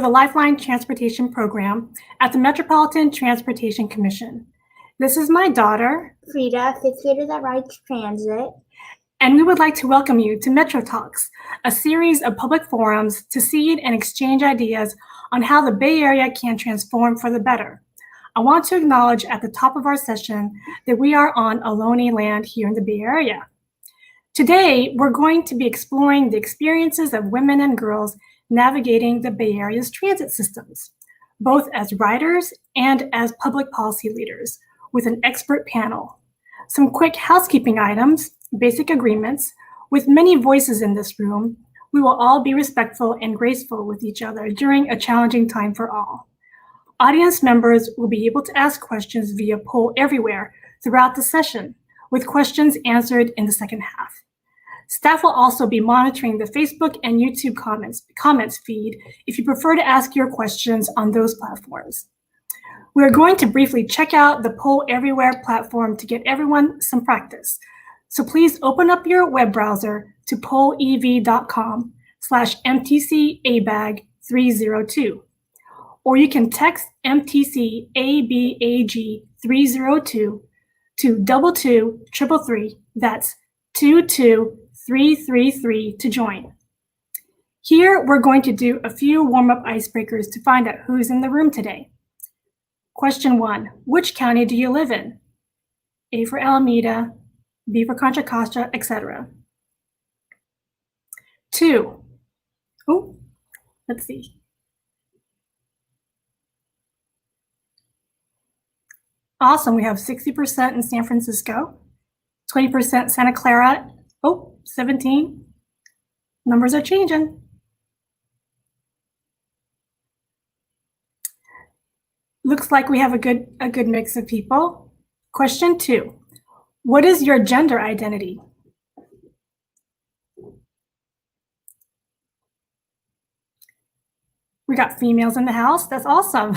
the Lifeline Transportation Program at the Metropolitan Transportation Commission. This is my daughter, Frida, fifth grader that rides transit. And we would like to welcome you to Metro Talks, a series of public forums to seed and exchange ideas on how the Bay Area can transform for the better. I want to acknowledge at the top of our session that we are on Ohlone land here in the Bay Area. Today, we're going to be exploring the experiences of women and girls navigating the Bay Area's transit systems, both as riders and as public policy leaders, with an expert panel. Some quick housekeeping items, basic agreements. With many voices in this room, we will all be respectful and graceful with each other during a challenging time for all. Audience members will be able to ask questions via poll everywhere throughout the session, with questions answered in the second half. Staff will also be monitoring the Facebook and YouTube comments feed if you prefer to ask your questions on those platforms. We're going to briefly check out the Poll Everywhere platform to get everyone some practice. So please open up your web browser to pollev.com/MTCABAG302. Or you can text MTCABAG302 to 22333. That's 22333 to join. Here, we're going to do a few warm-up icebreakers to find out who's in the room today. Question 1, which county do you live in? A for Alameda, B for Contra Costa, etc. 2, let's see. Awesome, we have 60% in San Francisco, 20% Santa Clara, 17. Numbers are changing. Looks like we have a good mix of people. Question 2, what is your gender identity? We got females in the house, that's awesome.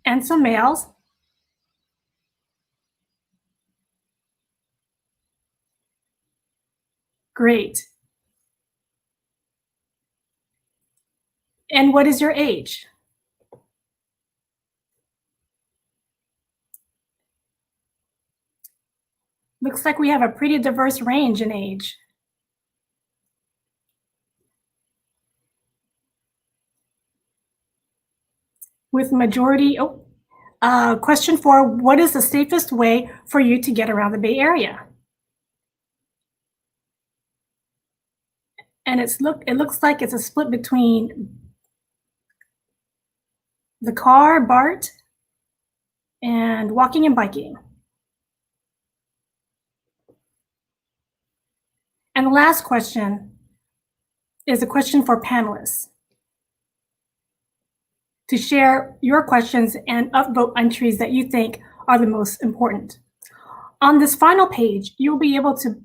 And some males. Great. And what is your age? Looks like we have a pretty diverse range in age. With majority, question 4, what is the safest way for you to get around the Bay Area? And it looks like it's a split between the car, BART, and walking and biking. And the last question is a question for panelists to share your questions and upvote entries that you think are the most important. On this final page, you'll be able to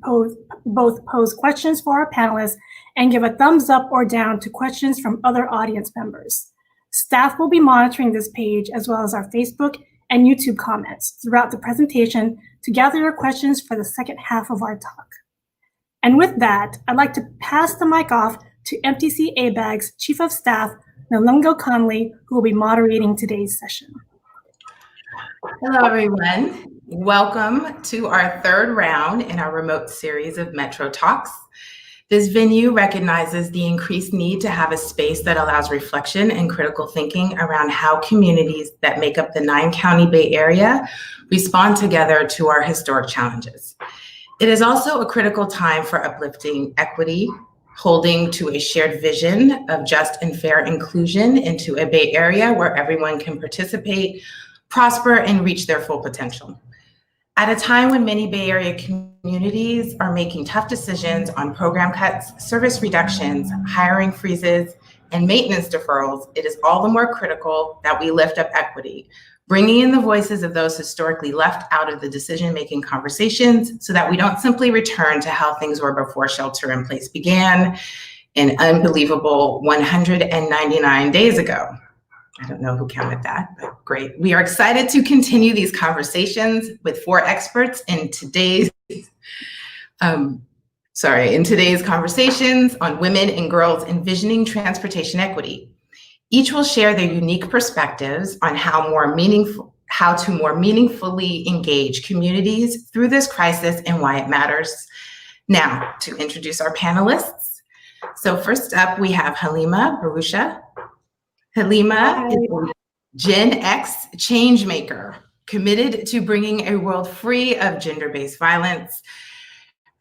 both pose questions for our panelists and give a thumbs up or down to questions from other audience members. Staff will be monitoring this page as well as our Facebook and YouTube comments throughout the presentation to gather your questions for the second half of our talk. And with that, I'd like to pass the mic off to MTC ABAG's Chief of Staff, Nalungo Conley, who will be moderating today's session. Hello, everyone. Welcome to our third round in our remote series of Metro Talks. This venue recognizes the increased need to have a space that allows reflection and critical thinking around how communities that make up the 9-county Bay Area respond together to our historic challenges. It is also a critical time for uplifting equity, holding to a shared vision of just and fair inclusion into a Bay Area where everyone can participate, prosper, and reach their full potential. At a time when many Bay Area communities are making tough decisions on program cuts, service reductions, hiring freezes, and maintenance deferrals, it is all the more critical that we lift up equity, bringing in the voices of those historically left out of the decision-making conversations so that we don't simply return to how things were before shelter in place began an unbelievable 199 days ago. I don't know who counted that, but great. We are excited to continue these conversations with 4 experts in today's in today's conversations on women and girls envisioning transportation equity. Each will share their unique perspectives on how to more meaningfully engage communities through this crisis and why it matters. Now, to introduce our panelists. So first up, we have Halima Barusha. Halima is a Gen X change maker, committed to bringing a world free of gender-based violence.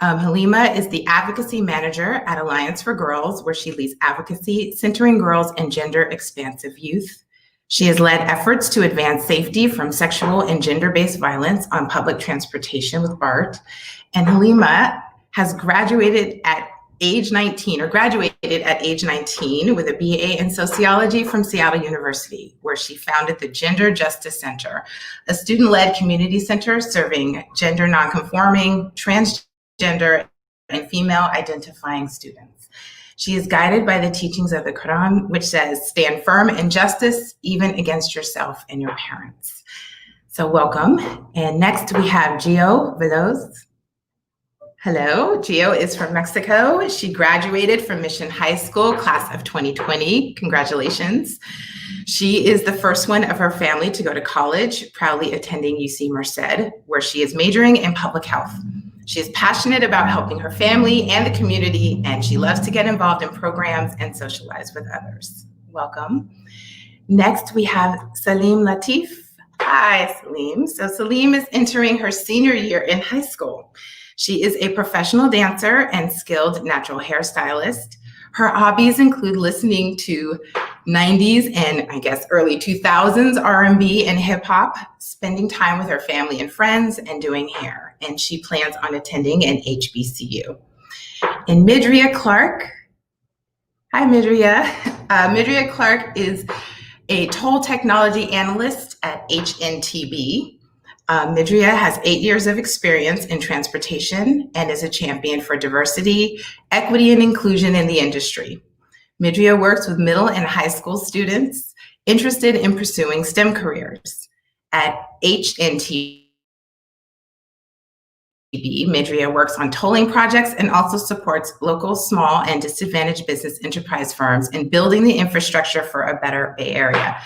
Halima is the advocacy manager at Alliance for Girls, where she leads advocacy centering girls and gender-expansive youth. She has led efforts to advance safety from sexual and gender-based violence on public transportation with BART. And Halima has graduated at age 19 with a BA in sociology from Seattle University, where she founded the Gender Justice Center, a student-led community center serving gender non-conforming, transgender, and female identifying students. She is guided by the teachings of the Quran, which says, stand firm in justice, even against yourself and your parents. So welcome. And next we have Gio Veloz. Hello, Gio is from Mexico. She graduated from Mission High School, class of 2020. Congratulations. She is the first one of her family to go to college, proudly attending UC Merced, where she is majoring in public health. She is passionate about helping her family and the community, and she loves to get involved in programs and socialize with others. Welcome. Next, we have Salim Latif. Hi, Salim. So Salim is entering her senior year in high school. She is a professional dancer and skilled natural hairstylist. Her hobbies include listening to 90s and I guess early 2000s R&B and hip hop, spending time with her family and friends, and doing hair. And she plans on attending an HBCU. And Midria Clark. Hi, Midria. Midria Clark is a toll technology analyst at HNTB. Midria has 8 years of experience in transportation and is a champion for diversity, equity, and inclusion in the industry. Midria works with middle and high school students interested in pursuing STEM careers. At HNTB, Midria works on tolling projects and also supports local small and disadvantaged business enterprise firms in building the infrastructure for a better Bay Area.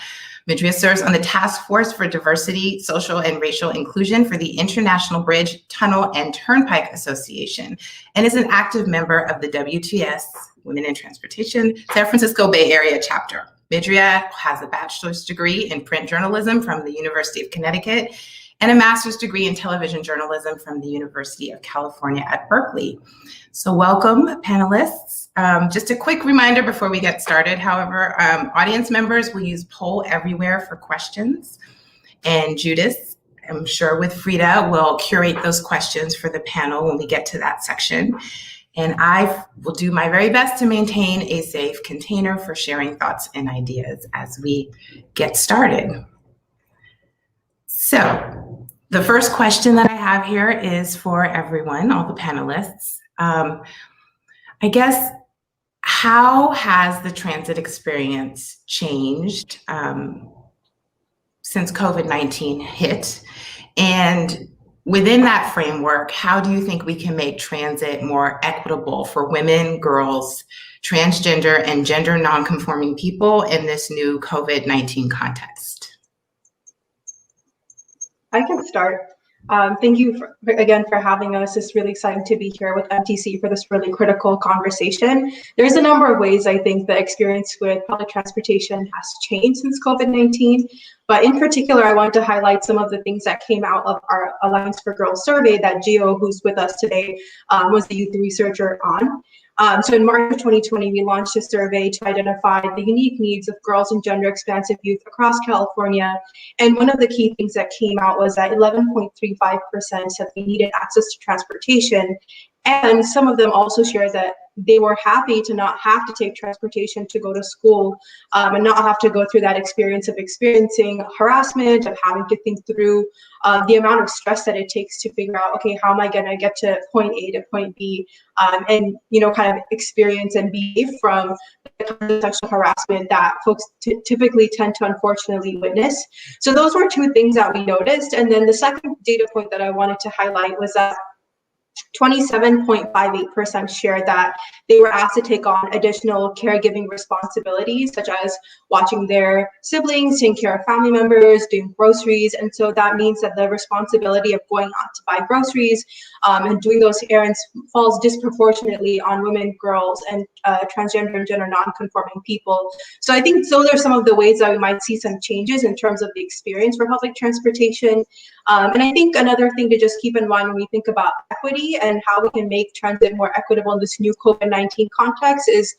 Midria serves on the Task Force for Diversity, Social, and Racial Inclusion for the International Bridge, Tunnel, and Turnpike Association, and is an active member of the WTS, Women in Transportation, San Francisco Bay Area chapter. Midria has a bachelor's degree in print journalism from the University of Connecticut and a master's degree in television journalism from the University of California at Berkeley. So welcome, panelists. Just a quick reminder before we get started, however, audience members will use Poll Everywhere for questions. And Judith, I'm sure with Frida, will curate those questions for the panel when we get to that section. And I will do my very best to maintain a safe container for sharing thoughts and ideas as we get started. So the first question that I have here is for everyone, all the panelists. I guess, how has the transit experience changed since COVID-19 hit? And within that framework, how do you think we can make transit more equitable for women, girls, transgender, and gender non-conforming people in this new COVID-19 context? I can start. Thank you again for having us. It's really exciting to be here with MTC for this really critical conversation. There's a number of ways I think the experience with public transportation has changed since COVID-19, but in particular, I wanted to highlight some of the things that came out of our Alliance for Girls survey that Gio, who's with us today, was the youth researcher on. So in March of 2020, we launched a survey to identify the unique needs of girls and gender expansive youth across California. And one of the key things that came out was that 11.35% said they needed access to transportation. And some of them also shared that they were happy to not have to take transportation to go to school and not have to go through that experience of experiencing harassment, of having to think through the amount of stress that it takes to figure out, okay, how am I gonna get to point A to point B, and kind of experience and be from the kind of sexual harassment that folks typically tend to unfortunately witness. So those were two things that we noticed. And then the second data point that I wanted to highlight was that 27.58% shared that they were asked to take on additional caregiving responsibilities, such as watching their siblings, taking care of family members, doing groceries. And so that means that the responsibility of going out to buy groceries and doing those errands falls disproportionately on women, girls, and transgender and gender non-conforming people. So I think those are some of the ways that we might see some changes in terms of the experience for public transportation. And I think another thing to just keep in mind when we think about equity and how we can make transit more equitable in this new COVID-19 context is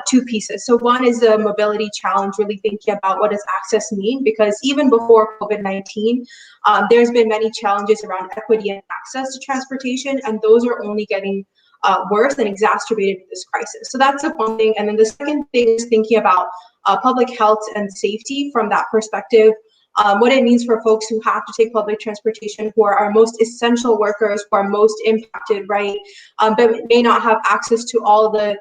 two pieces. So one is the mobility challenge, really thinking about what does access mean, because even before COVID-19, there's been many challenges around equity and access to transportation, and those are only getting worse and exacerbated with this crisis. So that's the one thing. And then the second thing is thinking about public health and safety from that perspective. What it means for folks who have to take public transportation, who are our most essential workers, who are most impacted, right, but may not have access to all the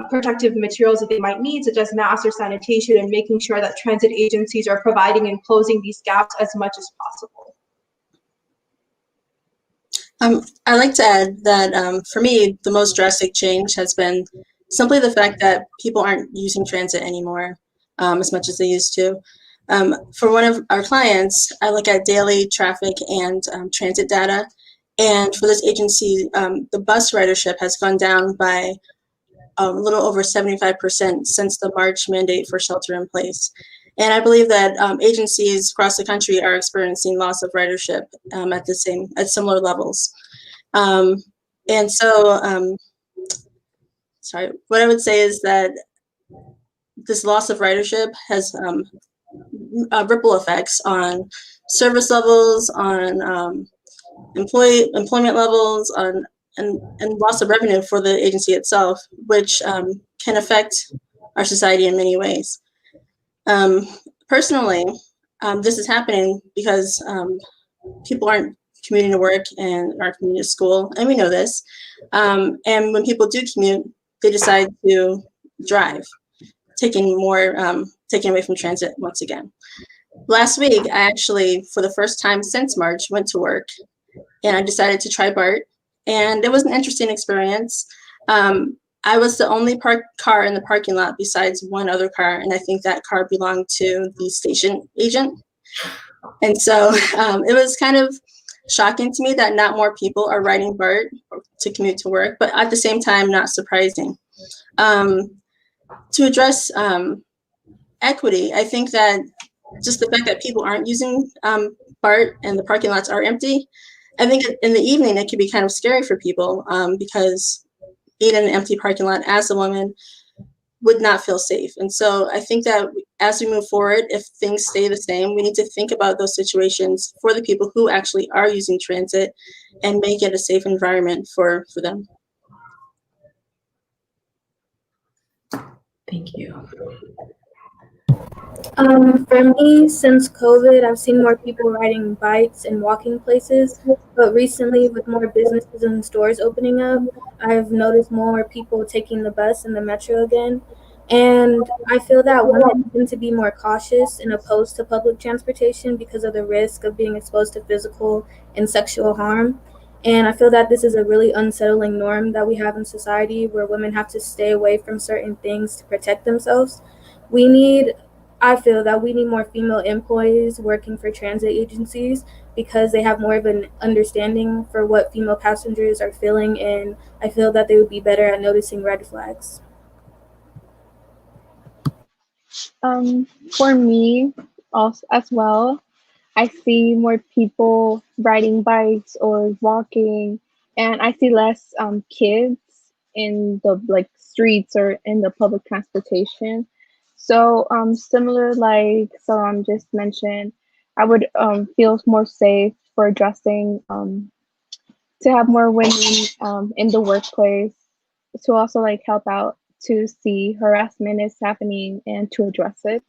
protective materials that they might need, such as masks or sanitation, and making sure that transit agencies are providing and closing these gaps as much as possible. I'd like to add that for me, the most drastic change has been simply the fact that people aren't using transit anymore as much as they used to. For one of our clients, I look at daily traffic and transit data. And for this agency, the bus ridership has gone down by a little over 75% since the March mandate for shelter in place. And I believe that agencies across the country are experiencing loss of ridership at similar levels. And so, what I would say is that this loss of ridership has ripple effects on service levels, on employment levels, and loss of revenue for the agency itself, which can affect our society in many ways. Personally, this is happening because people aren't commuting to work and aren't commuting to school, and we know this. And when people do commute, they decide to drive, taking away from transit once again. Last week, I actually, for the first time since March, went to work, and I decided to try BART, and it was an interesting experience. I was the only parked car in the parking lot besides one other car, and I think that car belonged to the station agent. And so it was kind of shocking to me that not more people are riding BART to commute to work, but at the same time, not surprising. To address equity, I think that just the fact that people aren't using BART and the parking lots are empty, I think in the evening it can be kind of scary for people because being in an empty parking lot as a woman would not feel safe. And so I think that as we move forward, if things stay the same, we need to think about those situations for the people who actually are using transit and make it a safe environment for them. Thank you. For me, since COVID, I've seen more people riding bikes and walking places, but recently with more businesses and stores opening up, I've noticed more people taking the bus and the metro again. And I feel that women tend to be more cautious and opposed to public transportation because of the risk of being exposed to physical and sexual harm. And I feel that this is a really unsettling norm that we have in society where women have to stay away from certain things to protect themselves. I feel that we need more female employees working for transit agencies because they have more of an understanding for what female passengers are feeling, and I feel that they would be better at noticing red flags. For me, also as well, I see more people riding bikes or walking, and I see less kids in the streets or in the public transportation. So similar like Salam just mentioned, I would feel more safe for addressing to have more women in the workplace, to also help out to see harassment is happening and to address it.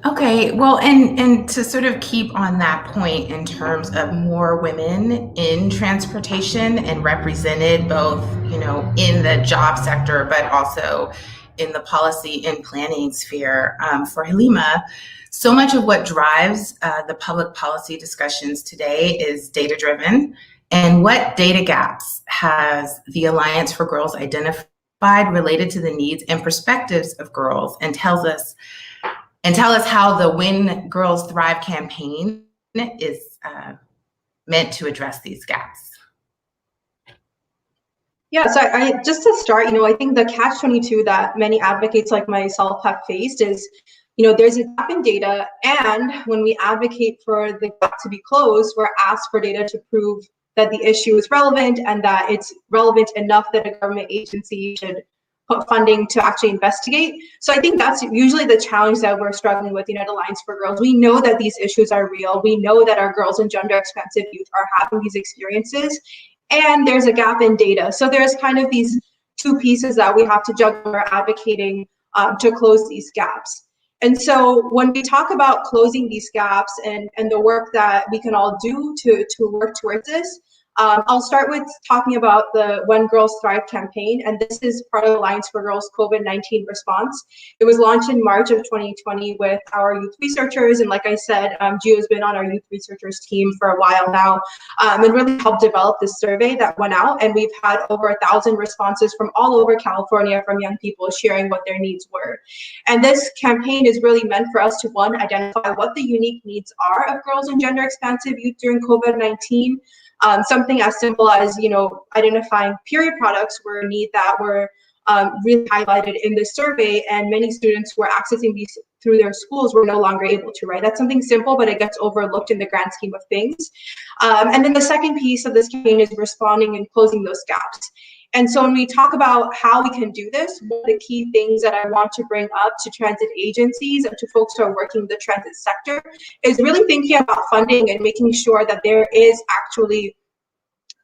Okay, well, and to sort of keep on that point in terms of more women in transportation and represented both, in the job sector, but also in the policy and planning sphere. For Halima, so much of what drives the public policy discussions today is data-driven. And what data gaps has the Alliance for Girls identified related to the needs and perspectives of girls, and tell us how the When Girls Thrive campaign is meant to address these gaps? Yeah, so I just to start, I think the catch-22 that many advocates like myself have faced is, there's a gap in data, and when we advocate for the gap to be closed, we're asked for data to prove that the issue is relevant and that it's relevant enough that a government agency should put funding to actually investigate. So I think that's usually the challenge that we're struggling with, United Alliance for Girls. We know that these issues are real. We know that our girls and gender expansive youth are having these experiences, and there's a gap in data. So there's kind of these two pieces that we have to juggle when we're advocating to close these gaps. And so when we talk about closing these gaps and the work that we can all do to work towards this, I'll start with talking about the When Girls Thrive campaign, and this is part of the Alliance for Girls COVID-19 response. It was launched in March of 2020 with our youth researchers, and like I said, Gio's been on our youth researchers team for a while now, and really helped develop this survey that went out, and we've had over 1,000 responses from all over California from young people sharing what their needs were. And this campaign is really meant for us to, one, identify what the unique needs are of girls and gender expansive youth during COVID-19. Something as simple as, identifying period products were a need that were really highlighted in this survey, and many students who are accessing these through their schools were no longer able to, right? That's something simple, but it gets overlooked in the grand scheme of things. And then the second piece of this campaign is responding and closing those gaps. And so when we talk about how we can do this, one of the key things that I want to bring up to transit agencies and to folks who are working in the transit sector is really thinking about funding and making sure that there is actually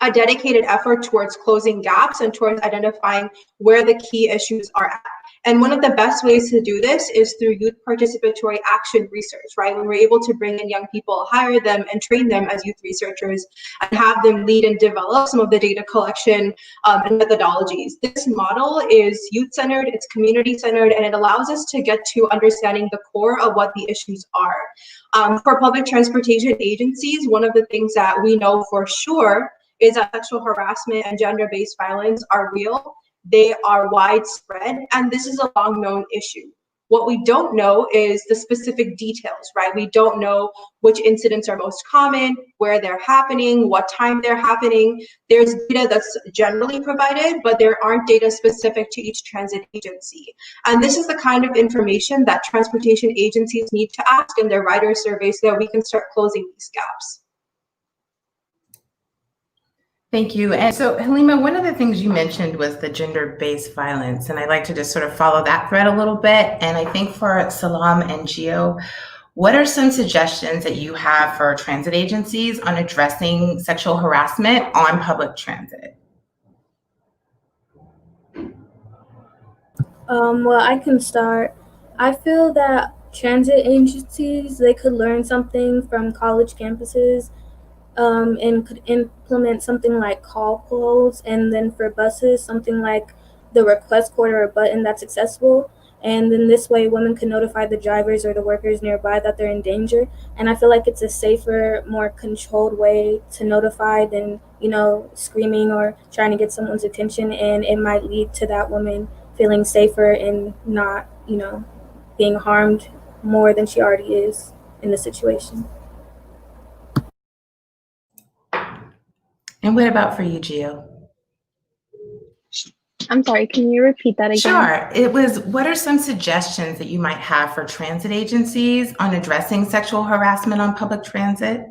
a dedicated effort towards closing gaps and towards identifying where the key issues are at. And one of the best ways to do this is through youth participatory action research, right? When we're able to bring in young people, hire them and train them as youth researchers and have them lead and develop some of the data collection and methodologies. This model is youth-centered, it's community-centered, and it allows us to get to understanding the core of what the issues are. For public transportation agencies, one of the things that we know for sure is that sexual harassment and gender-based violence are real, they are widespread, and this is a long-known issue. What we don't know is the specific details, right? We don't know which incidents are most common, where they're happening, what time they're happening. There's data that's generally provided, but there aren't data specific to each transit agency. And this is the kind of information that transportation agencies need to ask in their rider surveys so that we can start closing these gaps. Thank you. And so, Halima, one of the things you mentioned was the gender-based violence, and I'd like to just sort of follow that thread a little bit. And I think for Salam and Gio, what are some suggestions that you have for transit agencies on addressing sexual harassment on public transit? Well, I can start. I feel that transit agencies, they could learn something from college campuses and could implement something like call polls, and then for buses, something like the request cord or a button that's accessible. And then this way, women can notify the drivers or the workers nearby that they're in danger. And I feel like it's a safer, more controlled way to notify than, screaming or trying to get someone's attention. And it might lead to that woman feeling safer and not, being harmed more than she already is in the situation. And what about for you, Gio? I'm sorry, can you repeat that again? Sure. It was, what are some suggestions that you might have for transit agencies on addressing sexual harassment on public transit?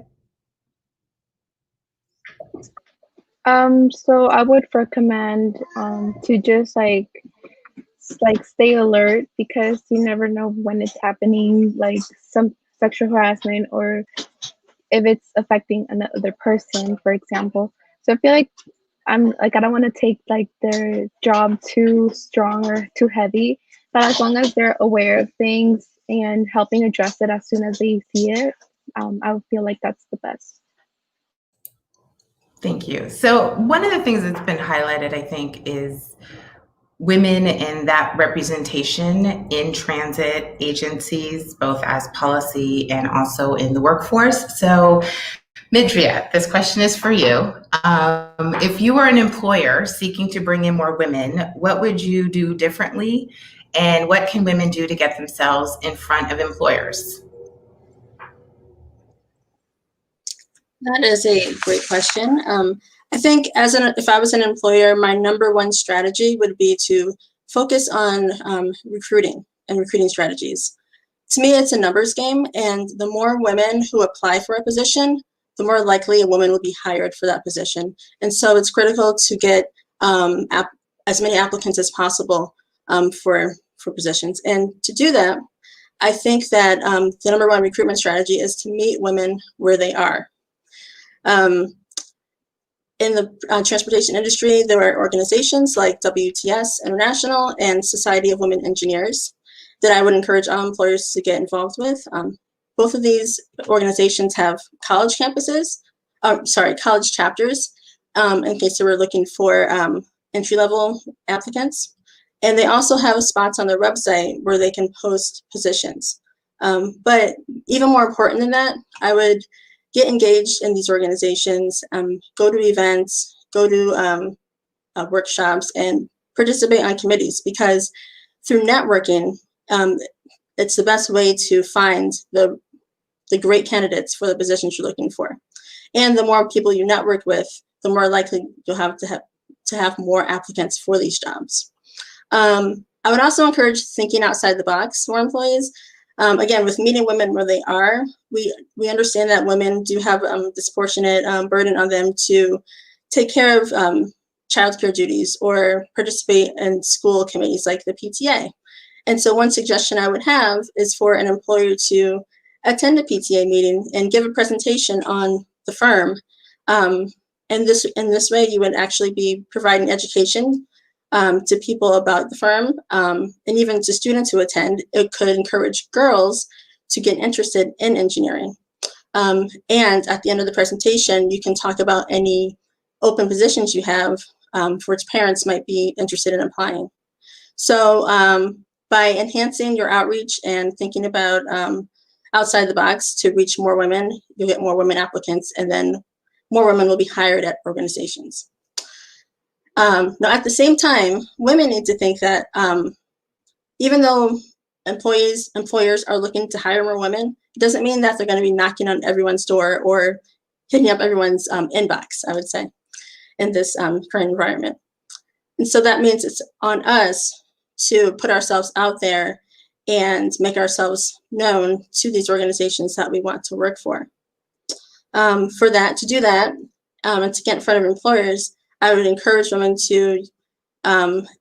So I would recommend to just like stay alert, because you never know when it's happening, like some sexual harassment, or if it's affecting another person, for example. So I feel like I don't want to take their job too strong or too heavy, but as long as they're aware of things and helping address it as soon as they see it, I would feel like that's the best. Thank you. So one of the things that's been highlighted, I think, is women and that representation in transit agencies, both as policy and also in the workforce. So Midria, this question is for you. If you were an employer seeking to bring in more women, what would you do differently? And what can women do to get themselves in front of employers? That is a great question. I think if I was an employer, my number one strategy would be to focus on recruiting and recruiting strategies. To me, it's a numbers game, and the more women who apply for a position, the more likely a woman will be hired for that position. And so it's critical to get as many applicants as possible for positions. And to do that, I think that the number one recruitment strategy is to meet women where they are. In the transportation industry, there are organizations like WTS International and Society of Women Engineers that I would encourage all employers to get involved with. Both of these organizations have college chapters, in case they were looking for entry-level applicants. And they also have spots on their website where they can post positions. But even more important than that, I would get engaged in these organizations, go to events, go to workshops, and participate on committees, because through networking, it's the best way to find the great candidates for the positions you're looking for. And the more people you network with, the more likely you'll have to have more applicants for these jobs. I would also encourage thinking outside the box for employees. Again, with meeting women where they are, we understand that women do have disproportionate burden on them to take care of childcare duties or participate in school committees like the PTA. And so one suggestion I would have is for an employer to attend a PTA meeting and give a presentation on the firm. And in this way, you would actually be providing education to people about the firm, and even to students who attend. It could encourage girls to get interested in engineering. And at the end of the presentation, you can talk about any open positions you have for which parents might be interested in applying. So by enhancing your outreach and thinking about outside the box to reach more women, you'll get more women applicants, and then more women will be hired at organizations. Now, at the same time, women need to think that even though employers are looking to hire more women, it doesn't mean that they're going to be knocking on everyone's door or hitting up everyone's inbox, I would say, in this current environment. And so that means it's on us to put ourselves out there and make ourselves known to these organizations that we want to work for. To do that, and to get in front of employers, I would encourage women to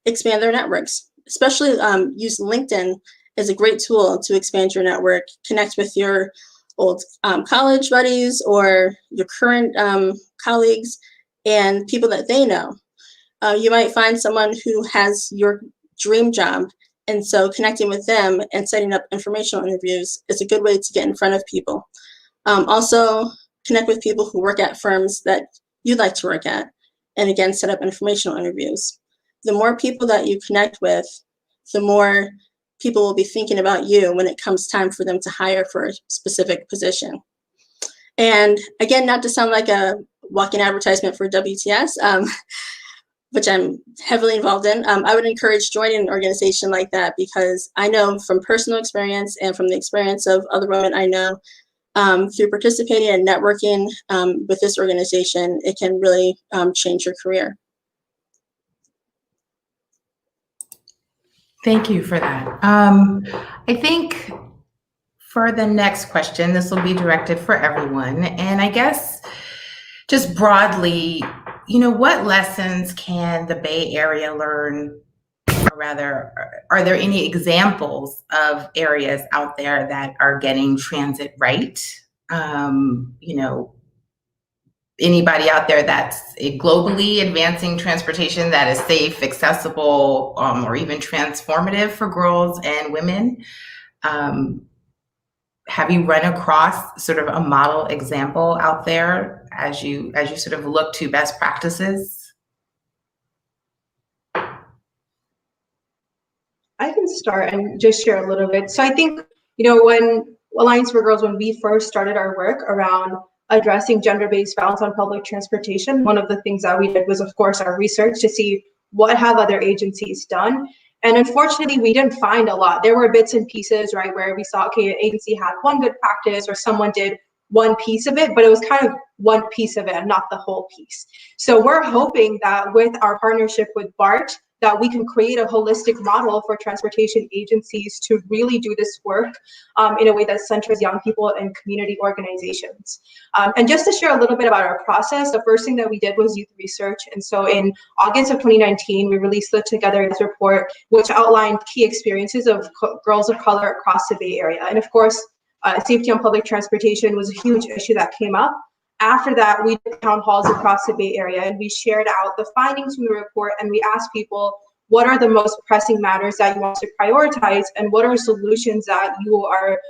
expand their networks, especially use LinkedIn as a great tool to expand your network, connect with your old college buddies or your current colleagues and people that they know. You might find someone who has your dream job, and so connecting with them and setting up informational interviews is a good way to get in front of people. Also, connect with people who work at firms that you'd like to work at, and again, set up informational interviews. The more people that you connect with, the more people will be thinking about you when it comes time for them to hire for a specific position. And again, not to sound like a walking advertisement for WTS, which I'm heavily involved in, I would encourage joining an organization like that, because I know from personal experience and from the experience of other women I know, through participating and networking with this organization, it can really change your career. Thank you for that. I think for the next question, this will be directed for everyone. And I guess just broadly, what lessons can the Bay Area learn, or rather, are there any examples of areas out there that are getting transit right? Anybody out there that's globally advancing transportation that is safe, accessible, or even transformative for girls and women? Have you run across sort of a model example out there as you sort of look to best practices? I can start and just share a little bit. So I think, when Alliance for Girls, when we first started our work around addressing gender-based violence on public transportation, one of the things that we did was, of course, our research to see what have other agencies done. And unfortunately, we didn't find a lot. There were bits and pieces, right, where we saw, okay, an agency had one good practice or someone did one piece of it, but it was kind of one piece of it and not the whole piece. So we're hoping that with our partnership with BART, that we can create a holistic model for transportation agencies to really do this work in a way that centers young people and community organizations. And just to share a little bit about our process, the first thing that we did was youth research. And so in August of 2019, we released the Togetherness report, which outlined key experiences of girls of color across the Bay Area. And of course, safety on public transportation was a huge issue that came up. After that, we did town halls across the Bay Area, and we shared out the findings from the report, and we asked people, what are the most pressing matters that you want to prioritize, and what are solutions that you are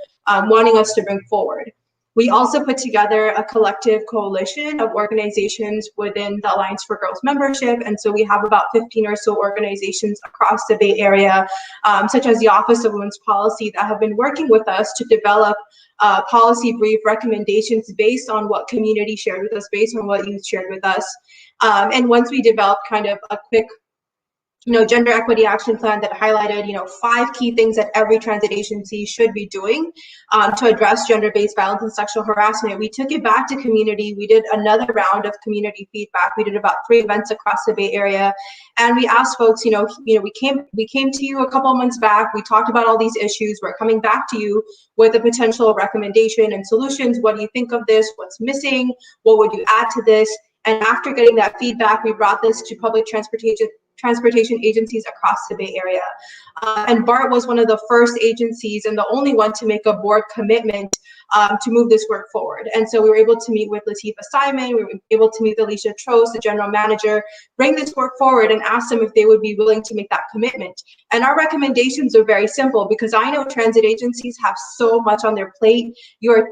wanting us to bring forward? We also put together a collective coalition of organizations within the Alliance for Girls membership, and so we have about 15 or so organizations across the Bay Area, such as the Office of Women's Policy, that have been working with us to develop policy brief recommendations based on what community shared with us, based on what youth shared with us. And once we developed kind of a quick gender equity action plan that highlighted 5 key things that every transit agency should be doing to address gender-based violence and sexual harassment, we took it back to community. We did another round of community feedback. We did about 3 events across the Bay Area, and we asked folks, we came to you a couple of months back. We talked about all these issues. We're coming back to you with a potential recommendation and solutions. What do you think of this? What's missing? What would you add to this? And after getting that feedback, we brought this to public transportation agencies across the Bay Area. And BART was one of the first agencies and the only one to make a board commitment to move this work forward. And so we were able to meet with Latifah Simon, we were able to meet with Alicia Trost, the general manager, bring this work forward and ask them if they would be willing to make that commitment. And our recommendations are very simple, because I know transit agencies have so much on their plate. You're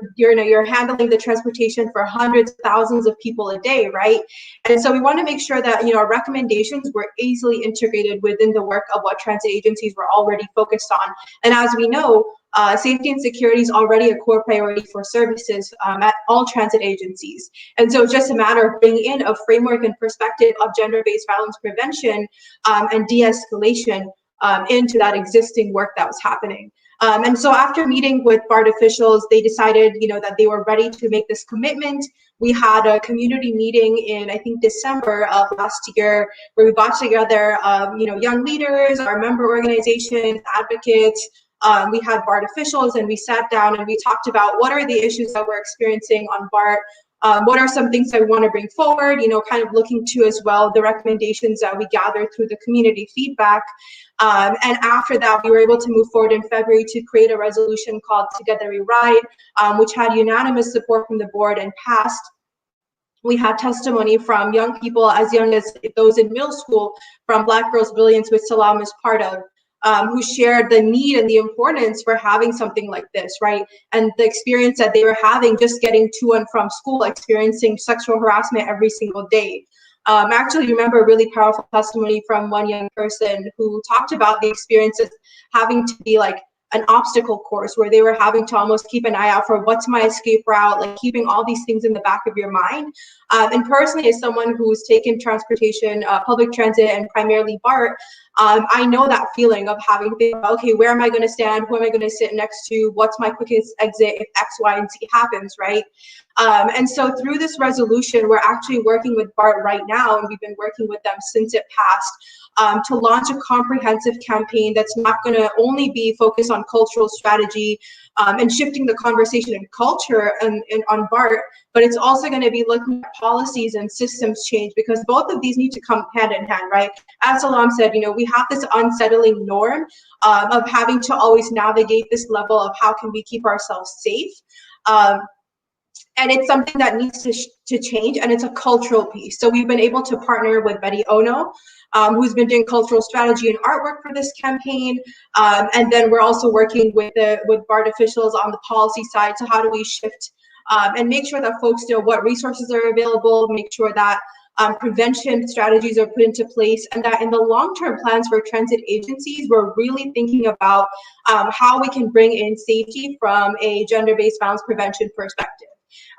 handling the transportation for hundreds, thousands of people a day, right? And so we want to make sure that our recommendations were easily integrated within the work of what transit agencies were already focused on. And as we know, safety and security is already a core priority for services at all transit agencies. And so it's just a matter of bringing in a framework and perspective of gender-based violence prevention and de-escalation into that existing work that was happening. And so after meeting with BART officials, they decided, that they were ready to make this commitment. We had a community meeting in, I think, December of last year, where we brought together, young leaders, our member organizations, advocates. We had BART officials, and we sat down and we talked about what are the issues that we're experiencing on BART. What are some things that we want to bring forward, kind of looking to as well the recommendations that we gathered through the community feedback. And after that, we were able to move forward in February to create a resolution called Together We Ride, which had unanimous support from the board and passed. We had testimony from young people as young as those in middle school from Black Girls Brilliance, which Salam is part of, who shared the need and the importance for having something like this, right? And the experience that they were having just getting to and from school, experiencing sexual harassment every single day. I actually remember a really powerful testimony from one young person who talked about the experience of having to be like an obstacle course, where they were having to almost keep an eye out for what's my escape route, like keeping all these things in the back of your mind. And personally, as someone who's taken transportation, public transit, and primarily BART, I know that feeling of having to think about, okay, where am I going to stand? Who am I going to sit next to? What's my quickest exit if X, Y, and Z happens, right? And so through this resolution, we're actually working with BART right now, and we've been working with them since it passed, to launch a comprehensive campaign that's not going to only be focused on cultural strategy and shifting the conversation and culture and on BART, but it's also going to be looking at policies and systems change, because both of these need to come hand in hand, right? As Salam said, we have this unsettling norm of having to always navigate this level of how can we keep ourselves safe. And it's something that needs to change, and it's a cultural piece. So we've been able to partner with Betty Ono, who's been doing cultural strategy and artwork for this campaign. And then we're also working with BART officials on the policy side. So how do we shift and make sure that folks know what resources are available, make sure that prevention strategies are put into place, and that in the long-term plans for transit agencies, we're really thinking about how we can bring in safety from a gender-based violence prevention perspective.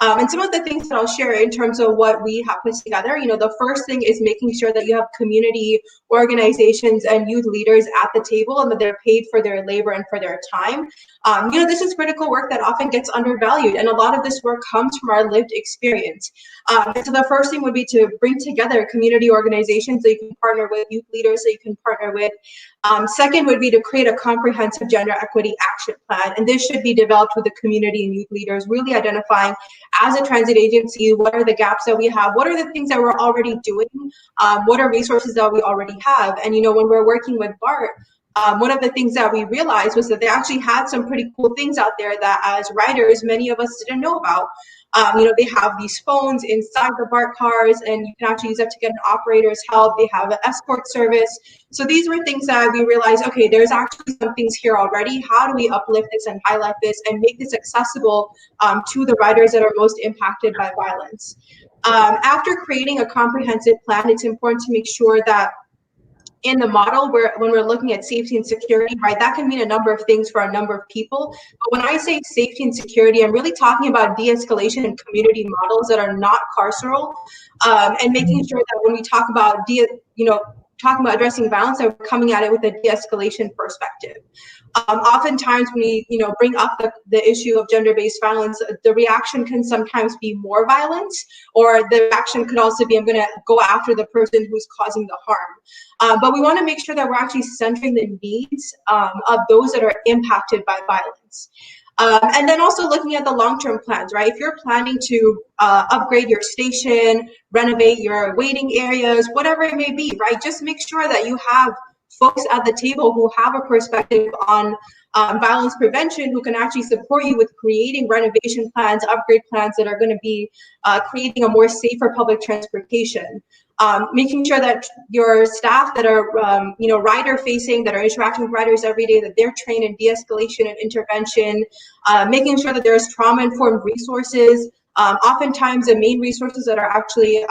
And some of the things that I'll share in terms of what we have put together, the first thing is making sure that you have community organizations and youth leaders at the table and that they're paid for their labor and for their time. This is critical work that often gets undervalued, and a lot of this work comes from our lived experience. And so the first thing would be to bring together community organizations that you can partner with, youth leaders that you can partner with. Second would be to create a comprehensive gender equity action plan, and this should be developed with the community and youth leaders, really identifying as a transit agency, what are the gaps that we have, what are the things that we're already doing, what are resources that we already have. And when we're working with BART, one of the things that we realized was that they actually had some pretty cool things out there that as riders, many of us didn't know about. They have these phones inside the BART cars, and you can actually use that to get an operator's help. They have an escort service. So these were things that we realized, okay, there's actually some things here already. How do we uplift this and highlight this and make this accessible to the riders that are most impacted by violence? After creating a comprehensive plan, it's important to make sure that in the model, when we're looking at safety and security, right, that can mean a number of things for a number of people. But when I say safety and security, I'm really talking about de-escalation and community models that are not carceral, and making sure that when we talk about talking about addressing violence, that we're coming at it with a de-escalation perspective. Oftentimes when we bring up the issue of gender-based violence, the reaction can sometimes be more violence, or the reaction could also be, I'm going to go after the person who's causing the harm. But we want to make sure that we're actually centering the needs of those that are impacted by violence. And then also looking at the long-term plans, right? If you're planning to upgrade your station, renovate your waiting areas, whatever it may be, right? Just make sure that you have folks at the table who have a perspective on violence prevention, who can actually support you with creating renovation plans, upgrade plans that are going to be creating a more safer public transportation. Making sure that your staff that are, rider facing, that are interacting with riders every day, that they're trained in de-escalation and intervention, making sure that there's trauma-informed resources. Oftentimes the main resources that are actually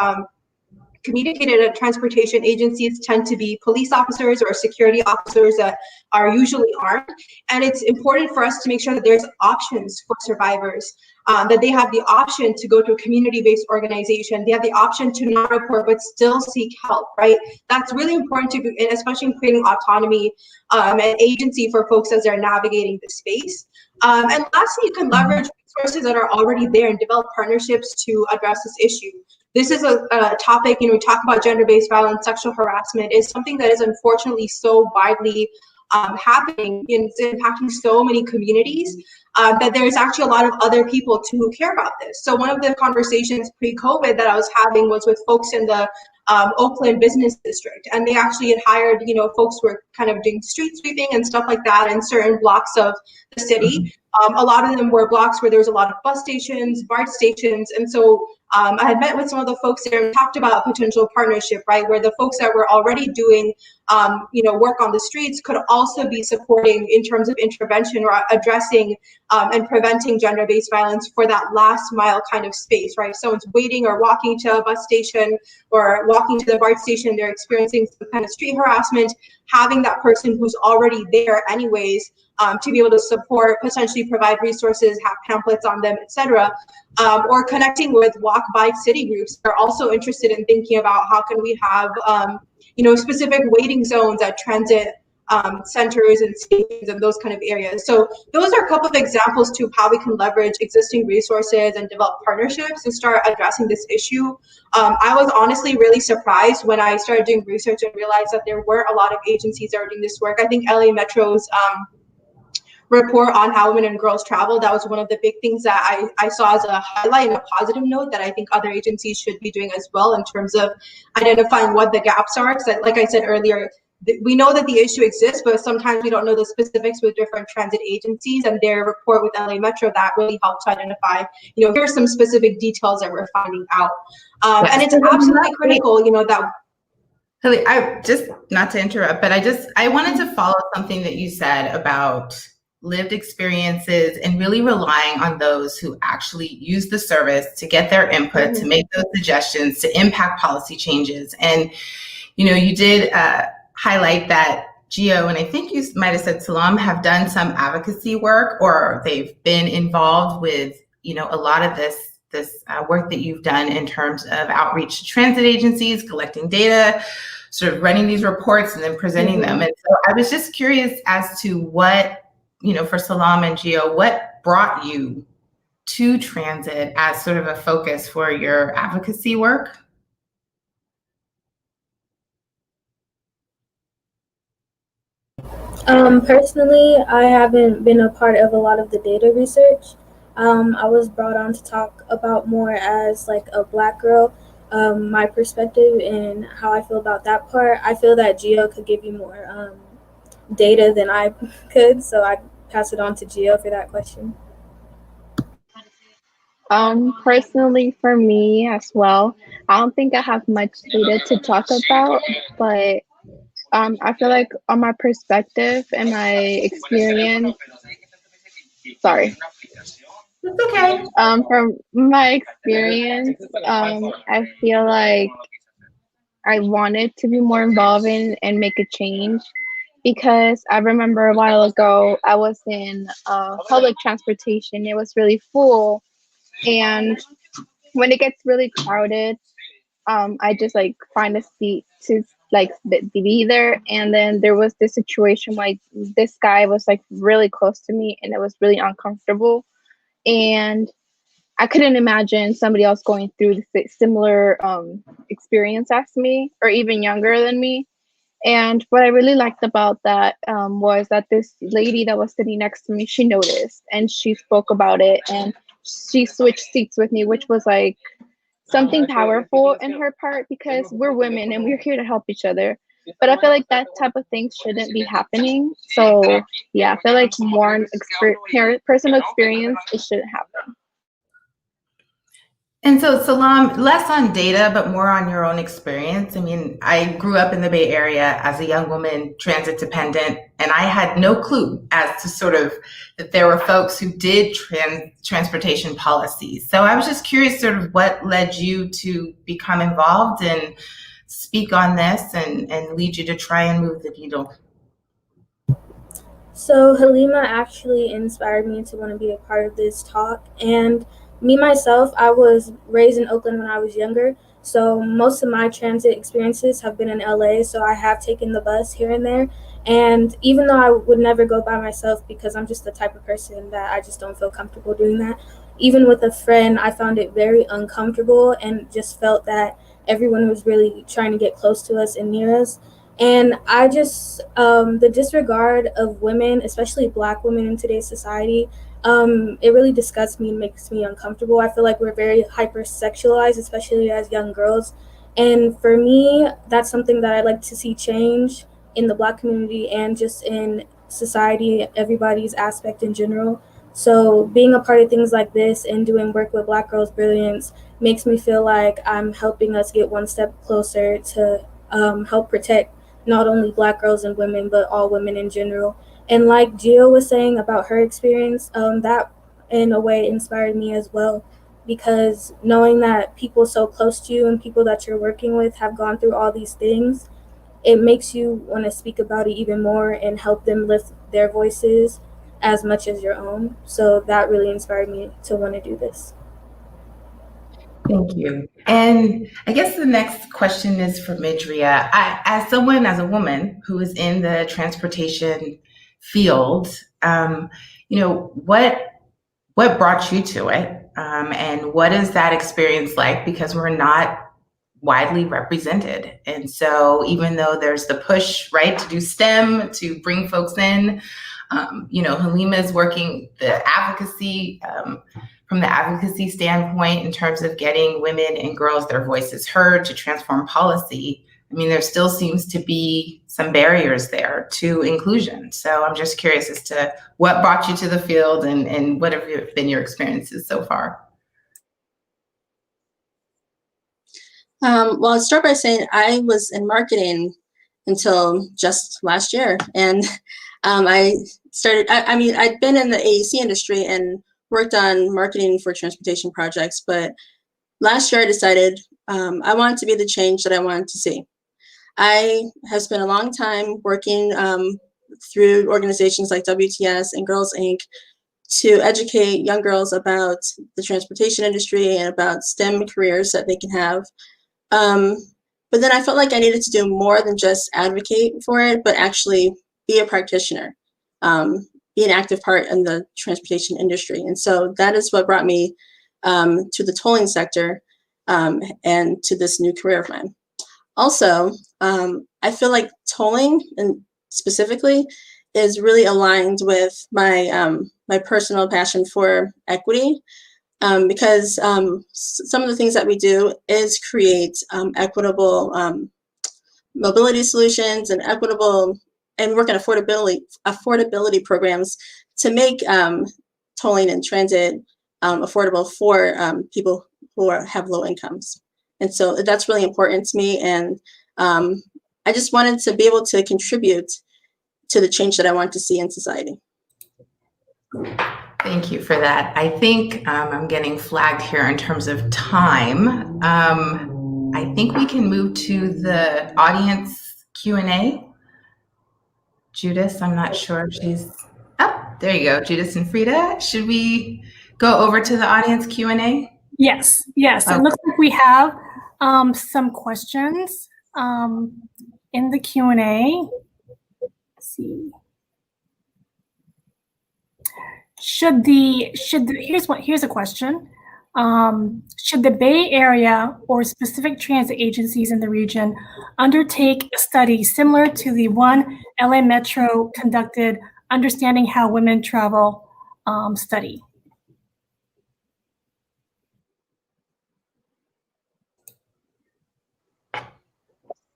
communicated at transportation agencies tend to be police officers or security officers that are usually armed. And it's important for us to make sure that there's options for survivors, that they have the option to go to a community-based organization. They have the option to not report but still seek help, right? That's really important to, and especially in creating autonomy and agency for folks as they're navigating the space. And lastly, you can leverage resources that are already there and develop partnerships to address this issue. This is a topic, we talk about gender-based violence, sexual harassment is something that is unfortunately so widely happening, and it's impacting so many communities that there's actually a lot of other people too who care about this. So one of the conversations pre-COVID that I was having was with folks in the Oakland business district, and they actually had hired, folks who were kind of doing street sweeping and stuff like that in certain blocks of the city. A lot of them were blocks where there was a lot of bus stations, BART stations, and so I had met with some of the folks there and talked about a potential partnership, right, where the folks that were already doing, work on the streets could also be supporting in terms of intervention or addressing and preventing gender-based violence for that last mile kind of space, right? If someone's waiting or walking to a bus station or walking to the BART station, they're experiencing some kind of street harassment, having that person who's already there anyways to be able to support, potentially provide resources, have pamphlets on them, etc. Or connecting with walk bike city groups. They're also interested in thinking about how can we have specific waiting zones at transit centers and stations and those kind of areas. So those are a couple of examples to how we can leverage existing resources and develop partnerships to start addressing this issue. I was honestly really surprised when I started doing research and realized that there were a lot of agencies that are doing this work. I think LA Metro's report on how women and girls travel, that was one of the big things that I saw as a highlight and a positive note that I think other agencies should be doing as well in terms of identifying what the gaps are. Because like I said earlier, we know that the issue exists, but sometimes we don't know the specifics with different transit agencies, and their report with LA Metro, that really helped to identify, here's some specific details that we're finding out. And it's absolutely critical, that Haley, I just, not to interrupt, but I wanted to follow something that you said about lived experiences and really relying on those who actually use the service to get their input, to make those suggestions, to impact policy changes. And, you did highlight that Geo, and I think you might have said Salam, have done some advocacy work, or they've been involved with, a lot of this work that you've done in terms of outreach to transit agencies, collecting data, sort of running these reports and then presenting them. And so I was just curious as to what, for Salam and Geo, what brought you to transit as sort of a focus for your advocacy work? Personally, I haven't been a part of a lot of the data research. I was brought on to talk about more as like a Black girl, my perspective and how I feel about that part. I feel that Geo could give you more data than I could, so I pass it on to Geo for that question. Personally, for me as well, I don't think I have much data to talk about, but I feel like on my perspective and my experience, sorry. It's okay. From my experience, I feel like I wanted to be more involved in and make a change because I remember a while ago I was in public transportation. It was really full, and when it gets really crowded, I just like find a seat to like be there. And then there was this situation like this guy was like really close to me, and it was really uncomfortable. And I couldn't imagine somebody else going through the similar experience as me, or even younger than me. And what I really liked about that was that this lady that was sitting next to me, she noticed and she spoke about it, and she switched seats with me, which was like something powerful in her part because we're women and we're here to help each other. But I feel like that type of thing shouldn't be happening. So yeah, I feel like more personal experience, it shouldn't happen. And so, Salam, less on data, but more on your own experience. I mean, I grew up in the Bay Area as a young woman, transit dependent, and I had no clue as to sort of that there were folks who did transportation policies. So I was just curious sort of what led you to become involved and speak on this and lead you to try and move the needle. So Halima actually inspired me to want to be a part of this talk. And me, myself, I was raised in Oakland when I was younger. So most of my transit experiences have been in LA. So I have taken the bus here and there. And even though I would never go by myself because I'm just the type of person that I just don't feel comfortable doing that, even with a friend, I found it very uncomfortable and just felt that everyone was really trying to get close to us and near us. And I just, the disregard of women, especially Black women in today's society, it really disgusts me and makes me uncomfortable. I feel like we're very hypersexualized, especially as young girls. And for me, that's something that I'd like to see change in the Black community and just in society, everybody's aspect in general. So being a part of things like this and doing work with Black Girls Brilliance makes me feel like I'm helping us get one step closer to help protect not only Black girls and women, but all women in general. And like Gio was saying about her experience, that in a way inspired me as well, because knowing that people so close to you and people that you're working with have gone through all these things, it makes you want to speak about it even more and help them lift their voices as much as your own. So that really inspired me to want to do this. Thank you. And I guess the next question is for Midria. As a woman who is in the transportation field, what brought you to it? And what is that experience like? Because we're not widely represented. And so even though there's the push, right, to do STEM, to bring folks in, Halima is working the advocacy, from the advocacy standpoint in terms of getting women and girls their voices heard to transform policy. I mean, there still seems to be some barriers there to inclusion. So I'm just curious as to what brought you to the field and what have been your experiences so far? Well, I'll start by saying I was in marketing until just last year. And I started, I'd been in the AEC industry and worked on marketing for transportation projects, but last year I decided I wanted to be the change that I wanted to see. I have spent a long time working through organizations like WTS and Girls Inc. to educate young girls about the transportation industry and about STEM careers that they can have. But then I felt like I needed to do more than just advocate for it, but actually be a practitioner, be an active part in the transportation industry. And so that is what brought me to the tolling sector and to this new career of mine. Also, I feel like tolling, and specifically, is really aligned with my my personal passion for equity, because some of the things that we do is create equitable mobility solutions and equitable, and work on affordability programs to make tolling and transit affordable for people who have low incomes. And so that's really important to me. And I just wanted to be able to contribute to the change that I want to see in society. Thank you for that. I think I'm getting flagged here in terms of time. I think we can move to the audience Q&A. Judith, I'm not sure if she's, oh, there you go, Judith and Frida. Should we go over to the audience Q&A? Yes. Okay. It looks like we have some questions in the Q&A. Let's see. Here's a question. Should the Bay Area or specific transit agencies in the region undertake a study similar to the one LA Metro conducted Understanding How Women Travel study?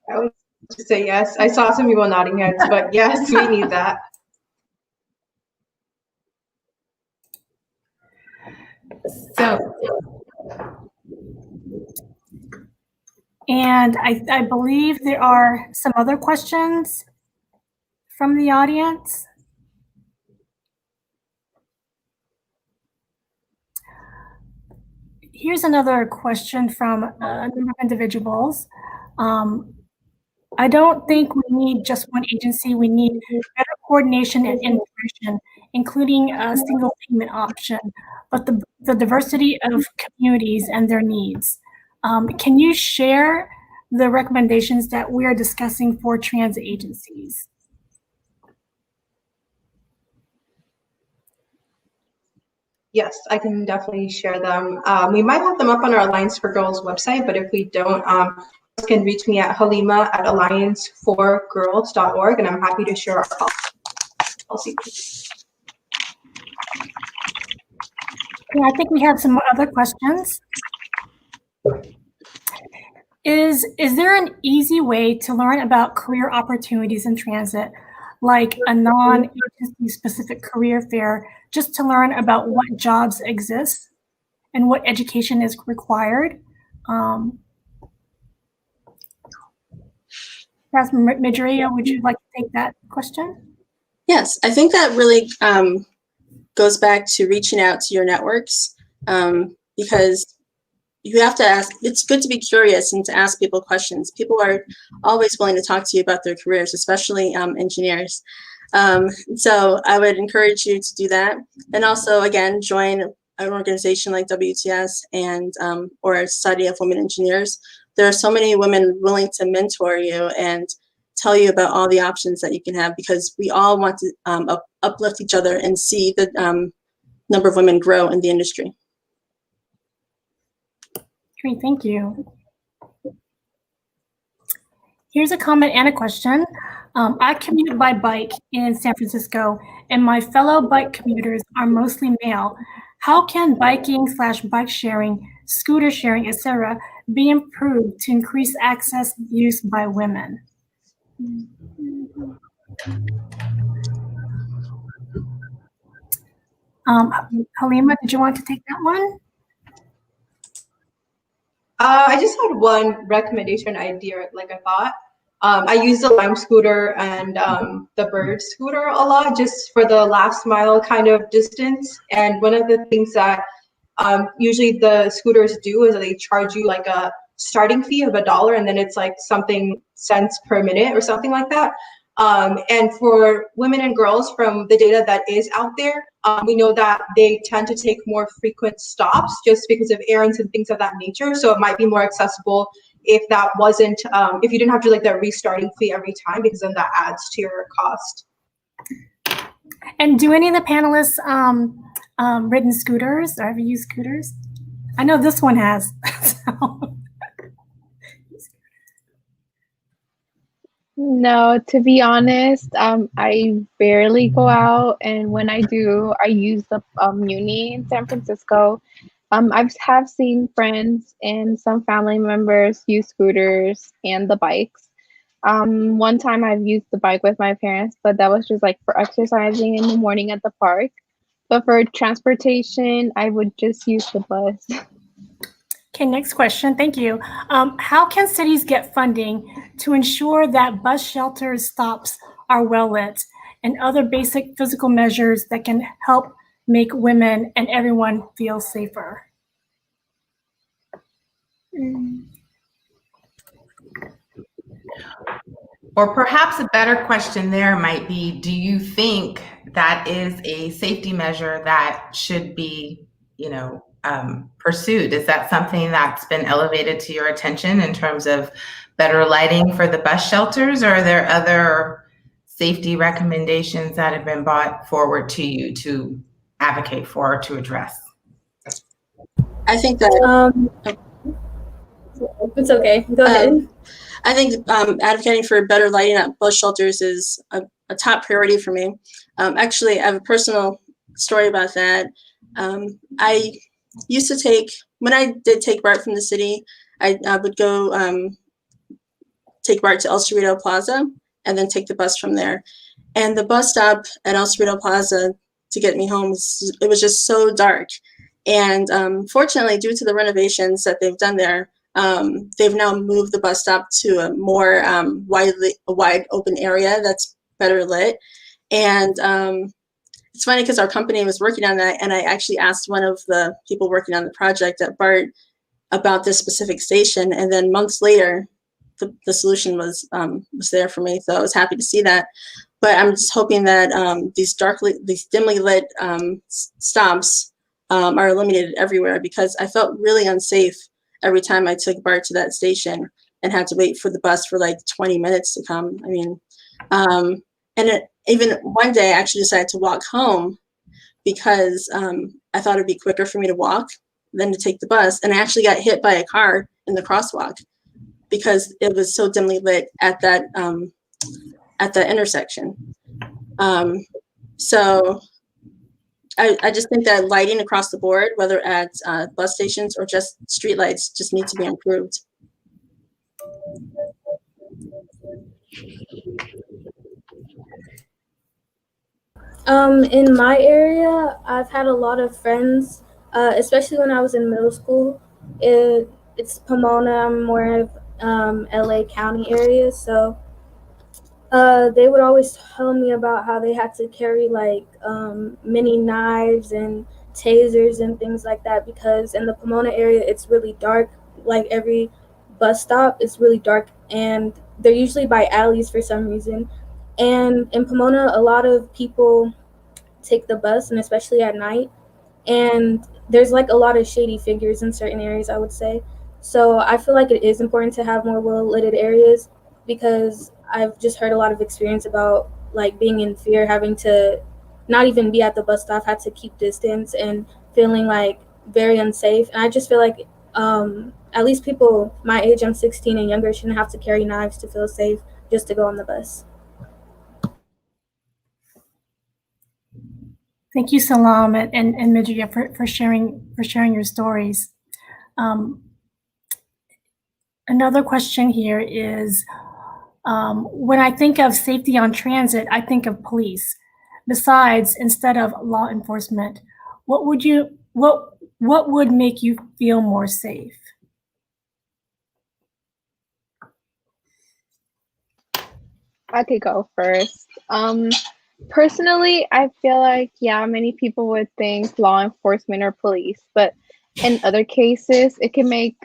I would say yes. I saw some people nodding heads, but yes, we need that. So, and I believe there are some other questions from the audience. Here's another question from a number of individuals. I don't think we need just one agency. We need better coordination and integration, including a single payment option, but the diversity of communities and their needs. Can you share the recommendations that we are discussing for transit agencies? Yes, I can definitely share them. We might have them up on our Alliance for Girls website, but if we don't, you can reach me at halima@allianceforgirls.org, and I'm happy to share our policy. Yeah, I think we have some other questions. Is there an easy way to learn about career opportunities in transit, like a non-agency specific career fair, just to learn about what jobs exist and what education is required? Perhaps Madria, would you like to take that question? Yes, I think that really goes back to reaching out to your networks, because you have to ask. It's good to be curious and to ask people questions. People are always willing to talk to you about their careers, especially engineers. So I would encourage you to do that. And also, again, join an organization like WTS and or a Society of Women Engineers. There are so many women willing to mentor you and tell you about all the options that you can have, because we all want to uplift each other and see the number of women grow in the industry. Great, thank you. Here's a comment and a question. I commute by bike in San Francisco, and my fellow bike commuters are mostly male. How can biking/bike sharing, scooter sharing, etc., be improved to increase access use by women? Halima, did you want to take that one? I just had one recommendation idea, like I thought. I use the Lime scooter and the Bird scooter a lot, just for the last mile kind of distance. And one of the things that usually the scooters do is they charge you like a starting fee of $1, and then it's like something cents per minute or something like that. And for women and girls, from the data that is out there, we know that they tend to take more frequent stops just because of errands and things of that nature. So it might be more accessible if that wasn't, if you didn't have to like that restarting fee every time, because then that adds to your cost. And do any of the panelists ridden scooters or ever used scooters? I know this one has. So. No, to be honest, I barely go out, and when I do, I use the Muni in San Francisco. Have seen friends and some family members use scooters and the bikes. One time I've used the bike with my parents, but that was just like for exercising in the morning at the park. But for transportation, I would just use the bus. Okay, next question. Thank you. How can cities get funding to ensure that bus shelters stops are well lit and other basic physical measures that can help make women and everyone feel safer? Or perhaps a better question there might be, do you think that is a safety measure that should be, pursued? Is that something that's been elevated to your attention in terms of better lighting for the bus shelters, or are there other safety recommendations that have been brought forward to you to advocate for or to address? I think that it's okay. Go ahead. I think advocating for better lighting at bus shelters is a top priority for me. Actually, I have a personal story about that. I used to when I did take BART from the city, I would go take BART to El Cerrito Plaza and then take the bus from there. And the bus stop at El Cerrito Plaza to get me home, it was just so dark. And fortunately, due to the renovations that they've done there, they've now moved the bus stop to a more wide open area that's better lit. And it's funny because our company was working on that, and I actually asked one of the people working on the project at BART about this specific station, and then months later, the solution was there for me. So I was happy to see that. But I'm just hoping that these dimly lit stops are eliminated everywhere, because I felt really unsafe every time I took BART to that station and had to wait for the bus for like 20 minutes to come. I mean, even one day I actually decided to walk home because I thought it'd be quicker for me to walk than to take the bus. And I actually got hit by a car in the crosswalk because it was so dimly lit at that intersection. So I just think that lighting across the board, whether at bus stations or just street lights, just need to be improved. In my area, I've had a lot of friends, especially when I was in middle school. It's Pomona, I'm more of LA County area, so they would always tell me about how they had to carry like mini knives and tasers and things like that, because in the Pomona area it's really dark. Like every bus stop is really dark, and they're usually by alleys for some reason. And in Pomona, a lot of people take the bus, and especially at night, and there's like a lot of shady figures in certain areas, I would say. So I feel like it is important to have more well-lit areas, because I've just heard a lot of experience about like being in fear, having to not even be at the bus stop, had to keep distance and feeling like very unsafe. And I just feel like at least people my age, I'm 16 and younger, shouldn't have to carry knives to feel safe just to go on the bus. Thank you, Salam and Midria, for sharing your stories. Another question here is, when I think of safety on transit, I think of police. Besides, instead of law enforcement, what would make you feel more safe? I could go first. Personally, I feel like, yeah, many people would think law enforcement or police, but in other cases, it can make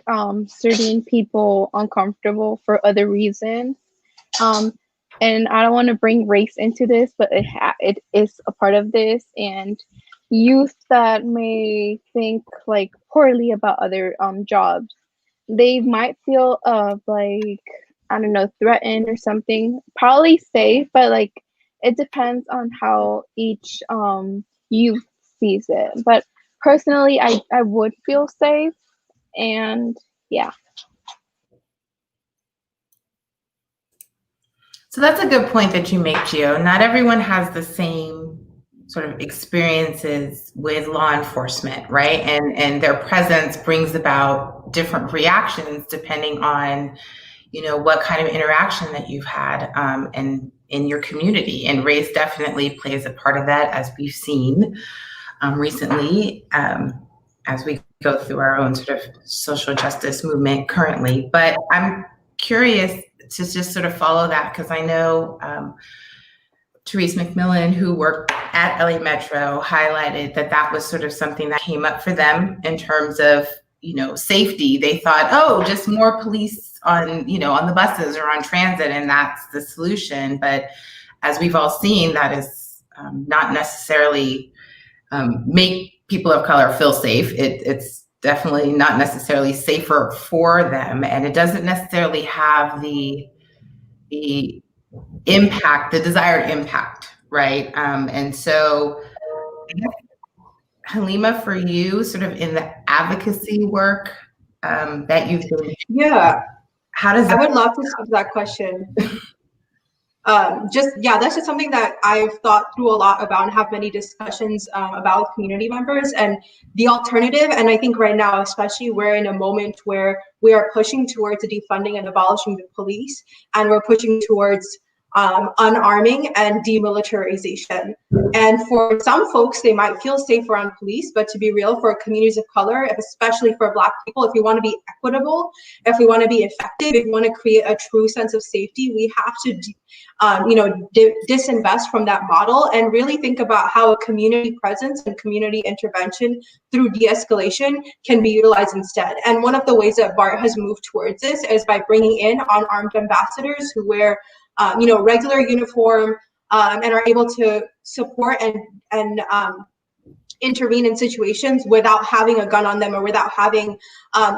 certain people uncomfortable for other reasons. Um, and I don't want to bring race into this, but it is a part of this. And youth that may think like poorly about other jobs, they might feel like, I don't know, threatened or something. Probably safe, but like it depends on how each youth sees it. But personally, I would feel safe, and yeah. So that's a good point that you make, Gio. Not everyone has the same sort of experiences with law enforcement, right? And their presence brings about different reactions depending on, you know, what kind of interaction that you've had and in your community. And race definitely plays a part of that, as we've seen recently, as we go through our own sort of social justice movement currently. But I'm curious to just sort of follow that, because I know Therese McMillan, who worked at LA Metro, highlighted that that was sort of something that came up for them in terms of, you know, safety. They thought, oh, just more police on, you know, on the buses or on transit, and that's the solution. But as we've all seen, that is not necessarily make people of color feel safe. It's definitely not necessarily safer for them, and it doesn't necessarily have the impact, the desired impact, right? And so, I guess, Halima, for you, sort of in the advocacy work that you've been, Yeah, how does that? I would love to answer that question. That's just something that I've thought through a lot about and have many discussions about with community members, and the alternative. And I think right now, especially, we're in a moment where we are pushing towards the defunding and abolishing the police, and we're pushing towards unarming and demilitarization. And for some folks, they might feel safe around police, but to be real, for communities of color, especially for Black people, if we want to be equitable, if we want to be effective, if we want to create a true sense of safety, we have to disinvest from that model and really think about how a community presence and community intervention through de-escalation can be utilized instead. And one of the ways that BART has moved towards this is by bringing in unarmed ambassadors who wear regular uniform and are able to support and intervene in situations without having a gun on them or without having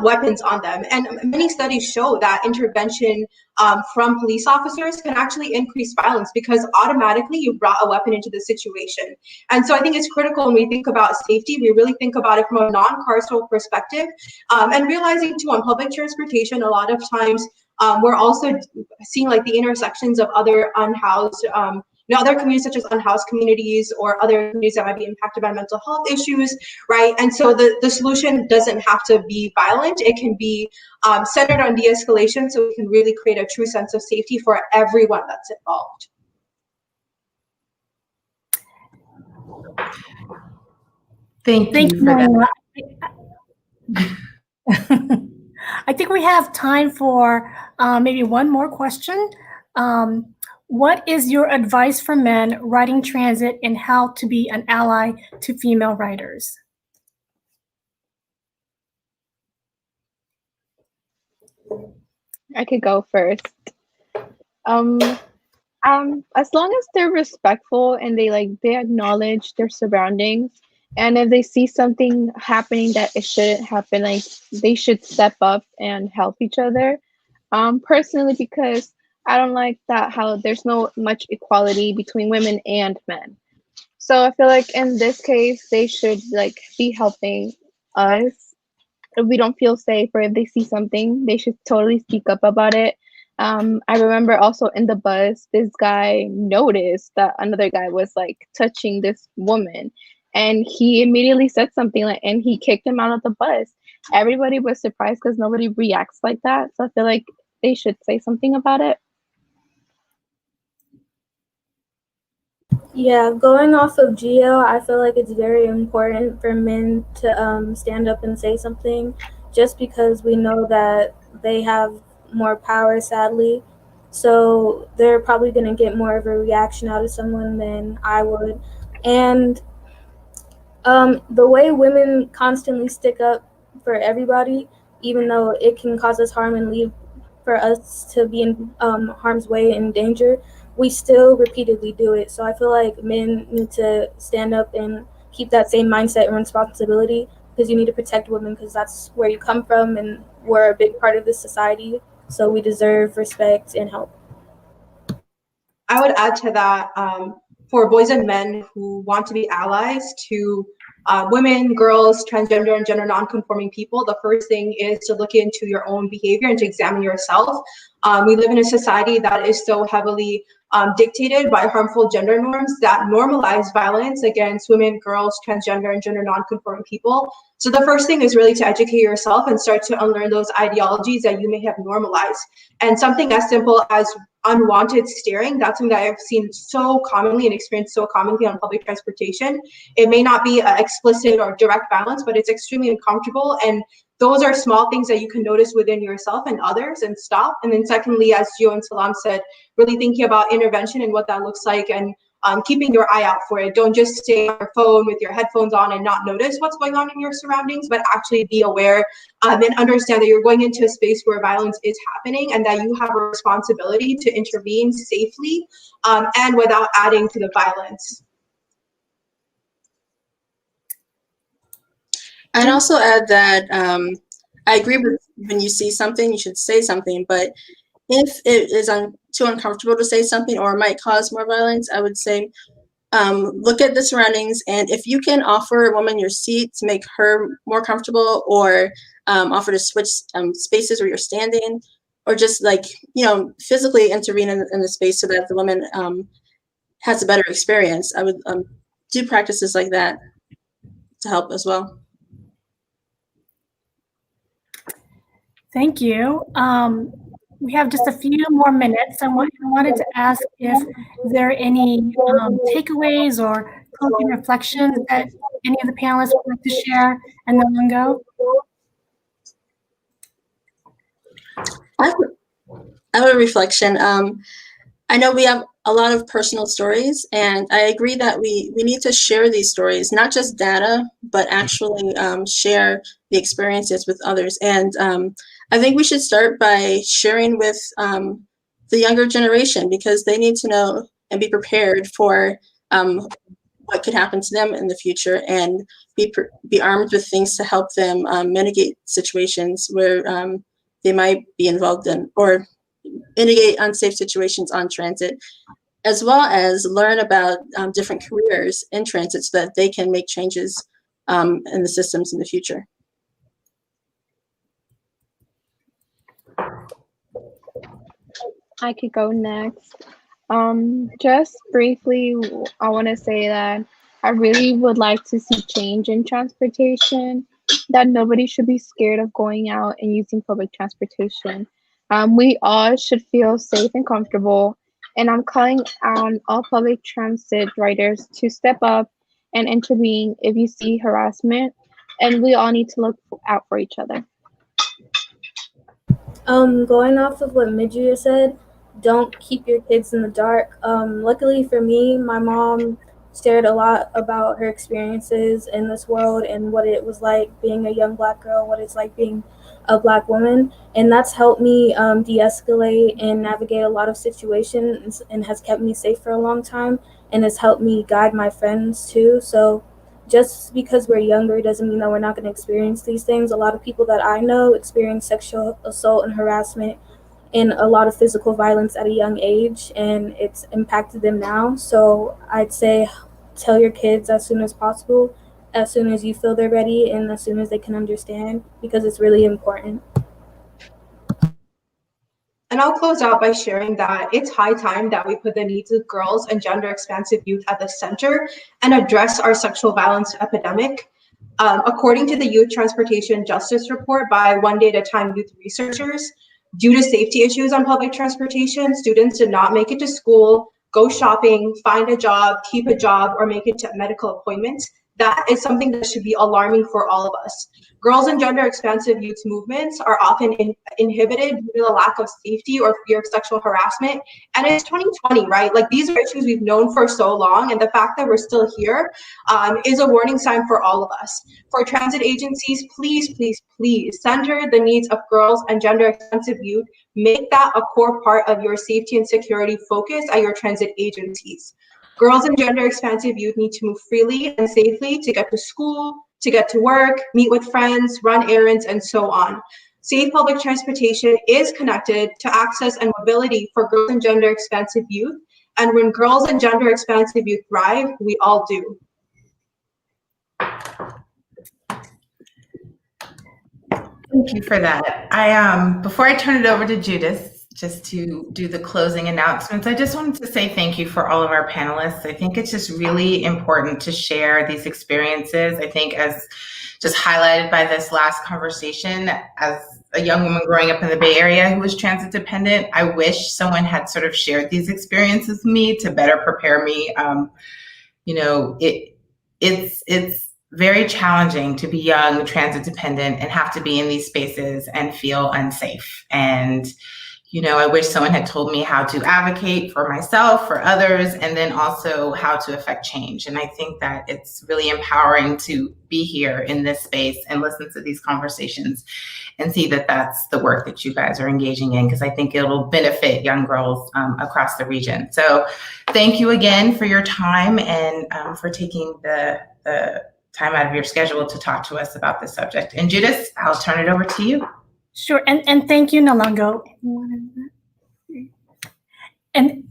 weapons on them. And many studies show that intervention from police officers can actually increase violence, because automatically you brought a weapon into the situation. And so I think it's critical when we think about safety, we really think about it from a non-carceral perspective, and realizing too, on public transportation, a lot of times we're also seeing like the intersections of other unhoused other communities, such as unhoused communities or other communities that might be impacted by mental health issues, right? And so the solution doesn't have to be violent. It can be centered on de-escalation, so we can really create a true sense of safety for everyone that's involved. Thank you for that. I think we have time for maybe one more question. What is your advice for men riding transit and how to be an ally to female riders? I could go first. As long as they're respectful and they acknowledge their surroundings, and if they see something happening that it shouldn't happen, like they should step up and help each other. Personally, because I don't like that how there's no much equality between women and men. So I feel like in this case, they should be helping us. If we don't feel safe or if they see something, they should totally speak up about it. I remember also in the bus, this guy noticed that another guy was touching this woman, and he immediately said something and he kicked him out of the bus. Everybody was surprised because nobody reacts like that. So I feel like they should say something about it. Yeah, going off of Gio, I feel like it's very important for men to stand up and say something, just because we know that they have more power, sadly. So they're probably going to get more of a reaction out of someone than I would. And the way women constantly stick up for everybody, even though it can cause us harm and leave for us to be in harm's way and danger, we still repeatedly do it. So I feel like men need to stand up and keep that same mindset and responsibility, because you need to protect women, because that's where you come from and we're a big part of this society. So we deserve respect and help. I would add to that, for boys and men who want to be allies to women, girls, transgender, and gender non-conforming people, the first thing is to look into your own behavior and to examine yourself. We live in a society that is so heavily dictated by harmful gender norms that normalize violence against women, girls, transgender, and gender non-conforming people. So the first thing is really to educate yourself and start to unlearn those ideologies that you may have normalized. And something as simple as unwanted staring, that's something that I've seen so commonly and experienced so commonly on public transportation. It may not be explicit or direct violence, but it's extremely uncomfortable. And those are small things that you can notice within yourself and others and stop. And then secondly, as Gio and Salam said, really thinking about intervention and what that looks like, and keeping your eye out for it. Don't just stay on your phone with your headphones on and not notice what's going on in your surroundings, but actually be aware and understand that you're going into a space where violence is happening and that you have a responsibility to intervene safely and without adding to the violence. I'd also add that I agree with when you see something, you should say something. But if it is too uncomfortable to say something or might cause more violence, I would say look at the surroundings. And if you can offer a woman your seat to make her more comfortable, or offer to switch spaces where you're standing, or just physically intervene in the space so that the woman has a better experience, I would do practices like that to help as well. Thank you. We have just a few more minutes. I wanted to ask if there are any takeaways or closing reflections that any of the panelists would like to share, and then we'll go. I have a reflection. I know we have a lot of personal stories, and I agree that we need to share these stories, not just data, but actually share the experiences with others. And I think we should start by sharing with the younger generation, because they need to know and be prepared for what could happen to them in the future, and be armed with things to help them mitigate situations where they might be involved in, or mitigate unsafe situations on transit, as well as learn about different careers in transit so that they can make changes in the systems in the future. I could go next. Just briefly, I want to say that I really would like to see change in transportation, that nobody should be scared of going out and using public transportation. We all should feel safe and comfortable, and I'm calling on all public transit riders to step up and intervene if you see harassment, and we all need to look out for each other. Going off of what Midria said, don't keep your kids in the dark. Luckily for me, my mom shared a lot about her experiences in this world and what it was like being a young Black girl, what it's like being a Black woman, and that's helped me de-escalate and navigate a lot of situations, and has kept me safe for a long time, and has helped me guide my friends too. So just because we're younger doesn't mean that we're not going to experience these things. A lot of people that I know experience sexual assault and harassment and a lot of physical violence at a young age, and it's impacted them now. So I'd say tell your kids as soon as possible, as soon as you feel they're ready, and as soon as they can understand, because it's really important. And I'll close out by sharing that it's high time that we put the needs of girls and gender expansive youth at the center and address our sexual violence epidemic. According to the Youth Transportation Justice Report by One Day at a Time youth researchers, due to safety issues on public transportation, students did not make it to school, go shopping, find a job, keep a job, or make it to medical appointments. that is something that should be alarming for all of us. Girls and gender expansive youth movements are often inhibited due to the lack of safety or fear of sexual harassment. And it's 2020, right? Like, these are issues we've known for so long, and the fact that we're still here is a warning sign for all of us. For transit agencies, please, please, please center the needs of girls and gender expansive youth. Make that a core part of your safety and security focus at your transit agencies. Girls and gender expansive youth need to move freely and safely to get to school, to get to work, meet with friends, run errands, and so on. Safe public transportation is connected to access and mobility for girls and gender expansive youth. And when girls and gender expansive youth thrive, we all do. Thank you for that. Before I turn it over to Judith, just to do the closing announcements, I just wanted to say thank you for all of our panelists. I think it's just really important to share these experiences. I think, as just highlighted by this last conversation, as a young woman growing up in the Bay Area who was transit dependent, I wish someone had sort of shared these experiences with me to better prepare me. It's very challenging to be young, transit dependent, and have to be in these spaces and feel unsafe. And I wish someone had told me how to advocate for myself, for others, and then also how to affect change. And I think that it's really empowering to be here in this space and listen to these conversations and see that that's the work that you guys are engaging in, because I think it'll benefit young girls across the region. So thank you again for your time and for taking the time out of your schedule to talk to us about this subject. And Judith, I'll turn it over to you. Sure, and thank you, Nalongo. And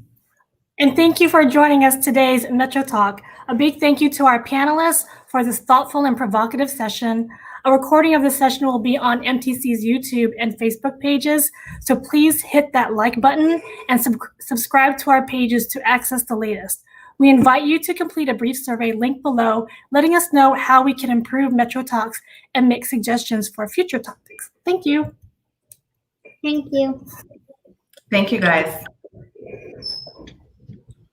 thank you for joining us today's Metro Talk. A big thank you to our panelists for this thoughtful and provocative session. A recording of this session will be on MTC's YouTube and Facebook pages, so please hit that like button and subscribe to our pages to access the latest. We invite you to complete a brief survey linked below, letting us know how we can improve Metro Talks and make suggestions for future topics. Thank you. Thank you. Thank you, guys.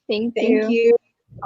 Thank you. Thank you.